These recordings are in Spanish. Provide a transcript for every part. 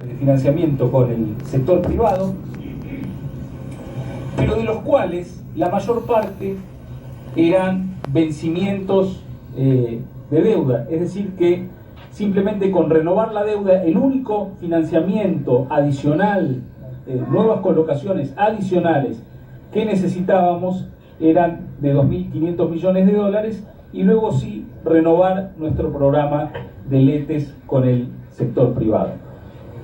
de financiamiento con el sector privado, pero de los cuales la mayor parte eran vencimientos de deuda, es decir que simplemente con renovar la deuda, el único financiamiento adicional, nuevas colocaciones adicionales que necesitábamos eran de 2.500 millones de dólares, y luego sí renovar nuestro programa de letes con el sector privado.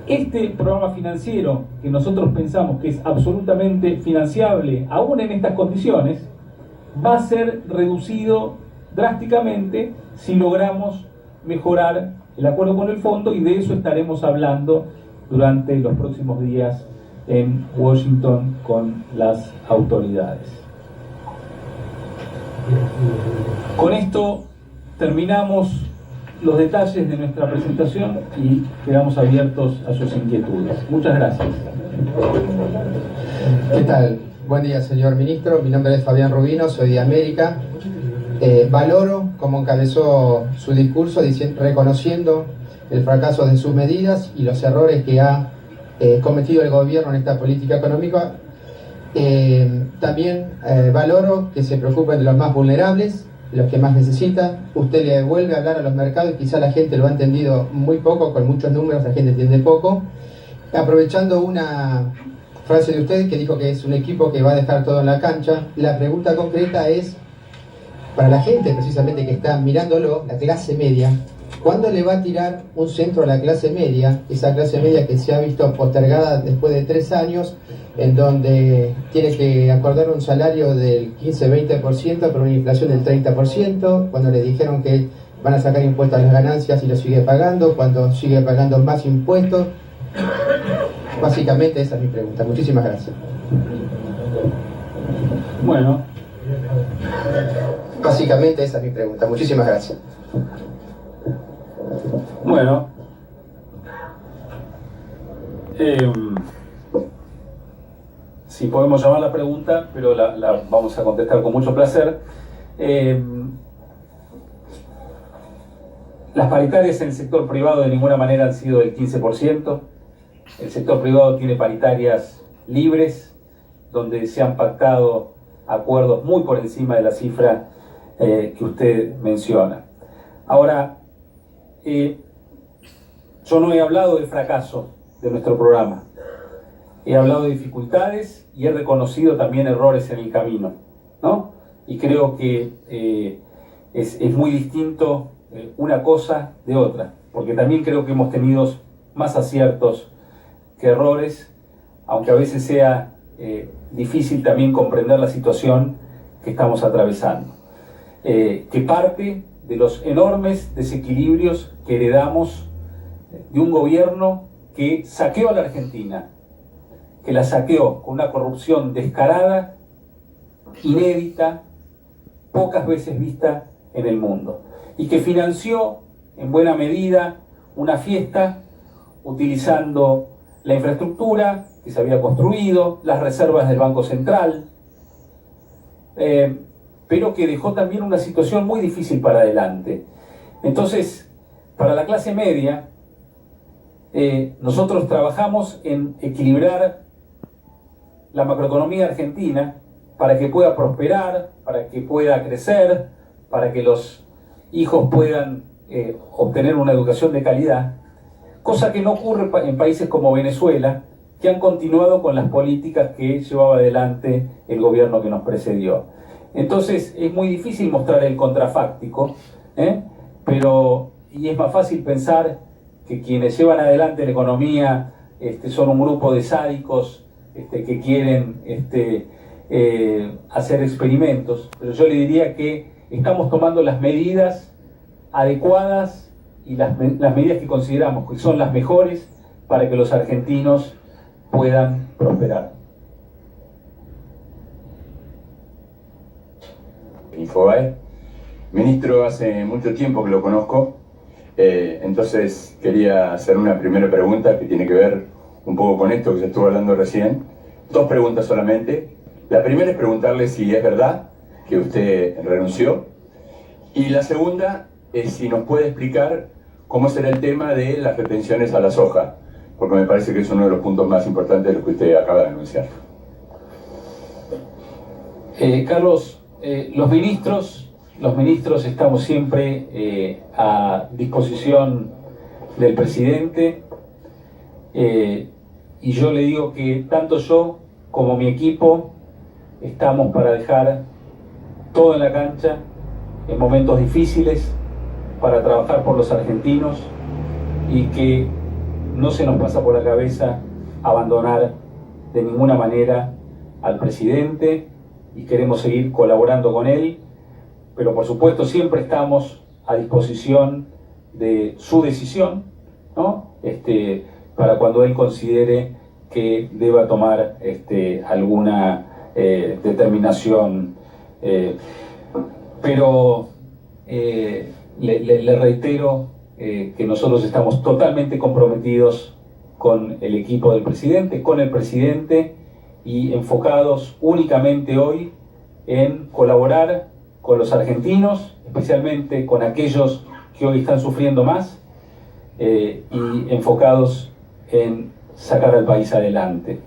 Este programa financiero, que nosotros pensamos que es absolutamente financiable aún en estas condiciones, va a ser reducido drásticamente si logramos mejorar el acuerdo con el fondo, y de eso estaremos hablando durante los próximos días en Washington con las autoridades. Con esto terminamos los detalles de nuestra presentación y quedamos abiertos a sus inquietudes. Muchas gracias. ¿Qué tal? Buen día, señor ministro. Mi nombre es Fabián Rubino, soy de América. Valoro cómo encabezó su discurso reconociendo el fracaso de sus medidas y los errores que ha cometido el gobierno en esta política económica. También valoro que se preocupen de los más vulnerables, los que más necesitan. Usted le vuelve a hablar a los mercados y quizá la gente lo ha entendido muy poco, con muchos números la gente entiende poco. Aprovechando una frase de usted que dijo que es un equipo que va a dejar todo en la cancha, la pregunta concreta es, para la gente precisamente que está mirándolo, la clase media, ¿cuándo le va a tirar un centro a la clase media? Esa clase media que se ha visto postergada después de 3 años, en donde tiene que acordar un salario del 15-20% por una inflación del 30%, cuando le dijeron que van a sacar impuestos a las ganancias y lo sigue pagando, cuando sigue pagando más impuestos. Básicamente esa es mi pregunta. Muchísimas gracias. Bueno. Básicamente esa es mi pregunta. Muchísimas gracias. Bueno. Si podemos llamar la pregunta, pero la vamos a contestar con mucho placer. Las paritarias en el sector privado de ninguna manera han sido del 15%. El sector privado tiene paritarias libres, donde se han pactado acuerdos muy por encima de la cifra que usted menciona. Ahora, yo no he hablado del fracaso de nuestro programa. He hablado de dificultades y he reconocido también errores en el camino, ¿no? Y creo que es muy distinto una cosa de otra, porque también creo que hemos tenido más aciertos que errores, aunque a veces sea difícil también comprender la situación que estamos atravesando, que parte de los enormes desequilibrios que heredamos de un gobierno que saqueó a la Argentina, que la saqueó con una corrupción descarada, inédita, pocas veces vista en el mundo, y que financió en buena medida una fiesta utilizando la infraestructura que se había construido, las reservas del Banco Central, pero que dejó también una situación muy difícil para adelante. Entonces, para la clase media, nosotros trabajamos en equilibrar la macroeconomía argentina para que pueda prosperar, para que pueda crecer, para que los hijos puedan obtener una educación de calidad, cosa que no ocurre en países como Venezuela, que han continuado con las políticas que llevaba adelante el gobierno que nos precedió. Entonces es muy difícil mostrar el contrafáctico, y es más fácil pensar que quienes llevan adelante la economía son un grupo de sádicos que quieren hacer experimentos, pero yo le diría que estamos tomando las medidas adecuadas y las medidas que consideramos que son las mejores para que los argentinos puedan prosperar. Infobae. Ministro, hace mucho tiempo que lo conozco, entonces quería hacer una primera pregunta que tiene que ver un poco con esto que se estuvo hablando recién. 2 preguntas solamente. La primera es preguntarle si es verdad que usted renunció, y la segunda es si nos puede explicar cómo será el tema de las retenciones a la soja, porque me parece que es uno de los puntos más importantes de lo que usted acaba de anunciar. Carlos, los ministros estamos siempre a disposición del presidente, y yo le digo que tanto yo como mi equipo estamos para dejar todo en la cancha en momentos difíciles, para trabajar por los argentinos, y que no se nos pasa por la cabeza abandonar de ninguna manera al presidente, y queremos seguir colaborando con él, pero por supuesto siempre estamos a disposición de su decisión, ¿no? Para cuando él considere que deba tomar alguna determinación. Pero le reitero que nosotros estamos totalmente comprometidos con el equipo del presidente, con el presidente, y enfocados únicamente hoy en colaborar con los argentinos, especialmente con aquellos que hoy están sufriendo más, y enfocados en sacar al país adelante.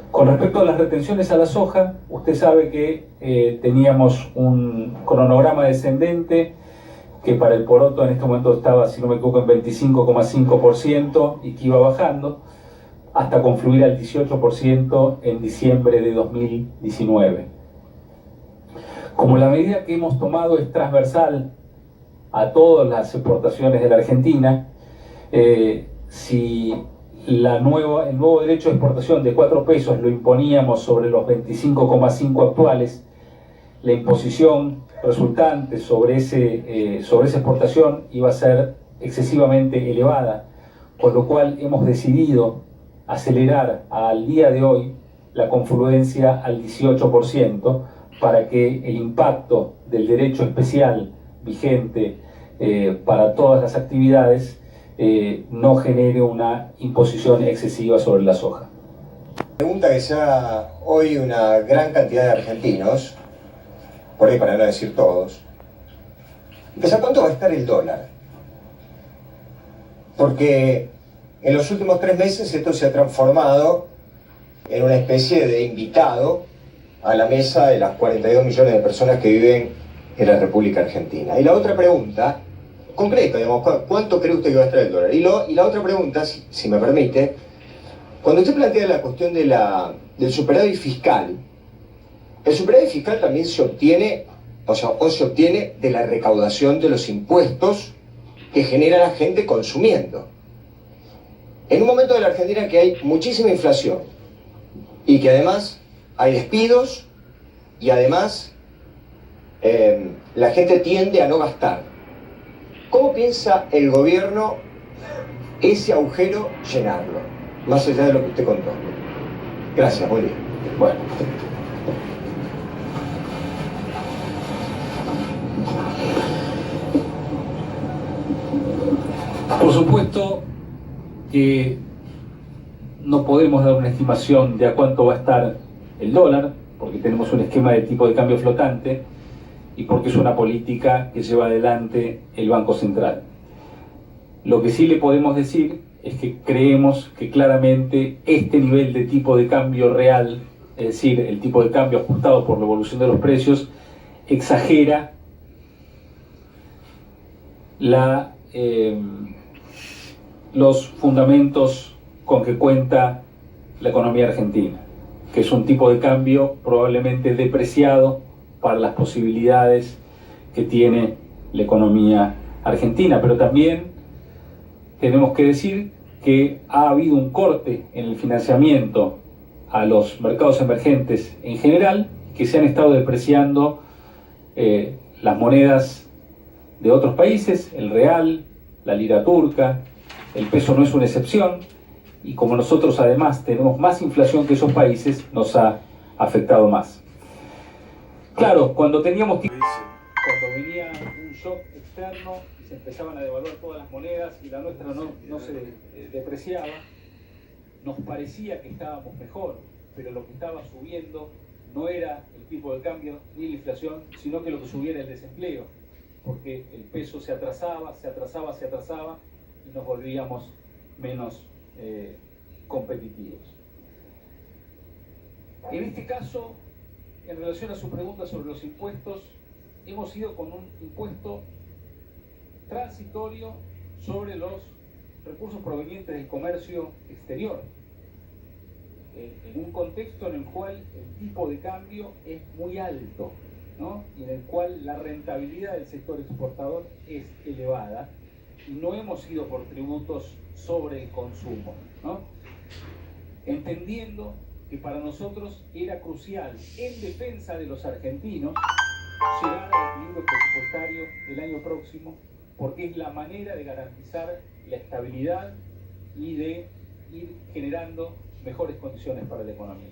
Con respecto a las retenciones a la soja, usted sabe que teníamos un cronograma descendente, que para el poroto en este momento estaba, si no me equivoco, en 25,5%, y que iba bajando hasta confluir al 18% en diciembre de 2019. Como la medida que hemos tomado es transversal a todas las exportaciones de la Argentina, si el nuevo derecho de exportación de 4 pesos lo imponíamos sobre los 25,5 actuales, la imposición resultante sobre esa exportación iba a ser excesivamente elevada, con lo cual hemos decidido acelerar al día de hoy la confluencia al 18%, para que el impacto del derecho especial vigente para todas las actividades no genere una imposición excesiva sobre la soja. Pregunta que se haga hoy una gran cantidad de argentinos, por ahí para no decir todos, que es ¿a cuánto va a estar el dólar? Porque en los últimos 3 meses esto se ha transformado en una especie de invitado a la mesa de las 42 millones de personas que viven en la República Argentina. Y la otra pregunta, concreta, digamos, ¿cuánto cree usted que va a estar el dólar? Y la otra pregunta, si me permite, cuando usted plantea la cuestión del superávit fiscal, el superávit fiscal también se obtiene, se obtiene de la recaudación de los impuestos que genera la gente consumiendo. En un momento de la Argentina que hay muchísima inflación y que además hay despidos y además la gente tiende a no gastar, ¿cómo piensa el gobierno ese agujero llenarlo? Más allá de lo que usted contó. Gracias, muy bien. Bueno. Por supuesto que no podemos dar una estimación de a cuánto va a estar el dólar, porque tenemos un esquema de tipo de cambio flotante y porque es una política que lleva adelante el Banco Central. Lo que sí le podemos decir es que creemos que claramente este nivel de tipo de cambio real, es decir, el tipo de cambio ajustado por la evolución de los precios, exagera los fundamentos con que cuenta la economía argentina, que es un tipo de cambio probablemente depreciado para las posibilidades que tiene la economía argentina. Pero también tenemos que decir que ha habido un corte en el financiamiento a los mercados emergentes en general, que se han estado depreciando las monedas de otros países, el real, la lira turca, el peso no es una excepción, y como nosotros además tenemos más inflación que esos países, nos ha afectado más. Claro, cuando venía un shock externo y se empezaban a devaluar todas las monedas y la nuestra no se depreciaba, nos parecía que estábamos mejor, pero lo que estaba subiendo no era el tipo de cambio ni la inflación, sino que lo que subía era el desempleo, porque el peso se atrasaba y nos volvíamos menos competitivos. En este caso, en relación a su pregunta sobre los impuestos, hemos ido con un impuesto transitorio sobre los recursos provenientes del comercio exterior, en un contexto en el cual el tipo de cambio es muy alto, ¿no? Y en el cual la rentabilidad del sector exportador es elevada, y no hemos ido por tributos sobre el consumo, ¿no? Entendiendo que para nosotros era crucial, en defensa de los argentinos, llegar al equilibrio presupuestario el año próximo, porque es la manera de garantizar la estabilidad y de ir generando mejores condiciones para la economía.